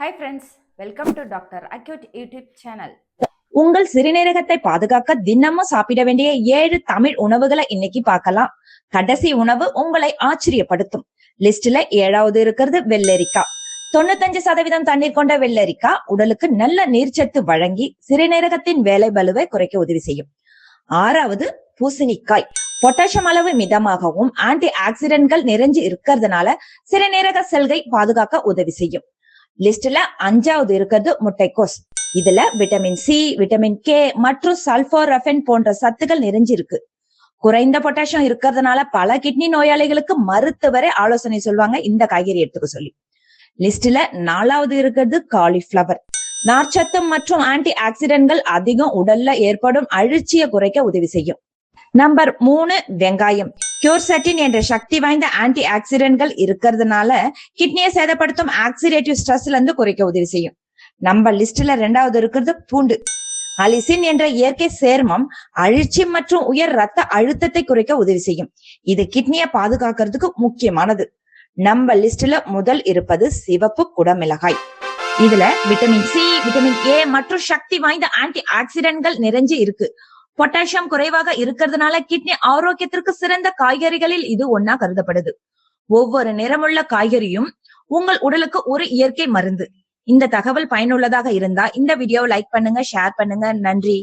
Hi friends, welcome to Dr. Acute YouTube channel. உங்கள் சிறுநீரகத்தை பாதுகாக்க தினமும் சாப்பிட வேண்டிய 7 தமிழ் உணவுகளை இன்னைக்கு பார்க்கலாம். கடைசி உணவு உங்களை ஆச்சரியப்படுத்தும். லிஸ்ட்ல 7வது இருக்கிறது வெள்ளரிக்காய். 95% தண்ணீர் கொண்ட வெள்ளரிக்காய் உடலுக்கு நல்ல நீர்ச்சத்து வழங்கி சிறுநீரகத்தின் வேலை பளுவை குறைக்க உதவி செய்யும். 6வது பூசணிக்காய். பொட்டாசியம் அளவு மிதமாகவும் ஆன்டி ஆக்சிடென்ட்கள் நிறைஞ்சு இருக்கிறதுனால சிறுநீரக செல்களை பாதுகாக்க உதவி செய்யும். லிஸ்ட்ல 5வது இருக்கிறது முட்டைக்கோஸ். இதுல விட்டமின் சி, விட்டமின் கே மற்றும் சல்போரஃபன் போன்ற சத்துக்கள் நிறைஞ்சிருக்கு. குறைந்த பொட்டாசியம் இருக்கிறதுனால பல கிட்னி நோயாளிகளுக்கு மருத்துவரே ஆலோசனை சொல்லுவாங்க இந்த காய்கறி எடுத்துக்க சொல்லி. லிஸ்ட்ல 4வது இருக்கிறது காலிஃபிளவர். நார்ச்சத்து மற்றும் ஆன்டி ஆக்சிடென்ட்கள் அதிகம் உடல்ல ஏற்படும் அழற்சியை குறைக்க உதவி செய்யும். நம்பர் 3 வெங்காயம். கியூர்செட்டின் என்ற சக்தி வாய்ந்த ஆன்டி ஆக்சிடென்ட்கள் இருக்கிறதுனால கிட்னியை சேதப்படுத்தும் ஆக்சிடேட்டிவ் ஸ்ட்ரெஸ்ல இருந்து குறைக்க உதவி செய்யும். நம்ம லிஸ்ட்ல 2வது இருக்கிறது பூண்டு. அலிசின் என்ற இயற்கை சேர்மம் அழற்சி மற்றும் உயர் ரத்த அழுத்தத்தை குறைக்க உதவி செய்யும். இது கிட்னியை பாதுகாக்கிறதுக்கு முக்கியமானது. நம்ம லிஸ்ட்ல முதல் இருப்பது சிவப்பு குடமிளகாய். இதுல விட்டமின் சி, விட்டமின் ஏ மற்றும் சக்தி வாய்ந்த ஆன்டி ஆக்சிடென்ட்கள் நிறைஞ்சு இருக்கு. பொட்டாசியம் குறைவாக இருக்கிறதுனால கிட்னி ஆரோக்கியத்திற்கு சிறந்த காய்கறிகளில் இது ஒன்னா கருதப்படுது. ஒவ்வொரு நிறமுள்ள காய்கறியும் உங்கள் உடலுக்கு ஒரு இயற்கை மருந்து. இந்த தகவல் பயனுள்ளதாக இருந்தா இந்த வீடியோவை லைக் பண்ணுங்க, ஷேர் பண்ணுங்க. நன்றி.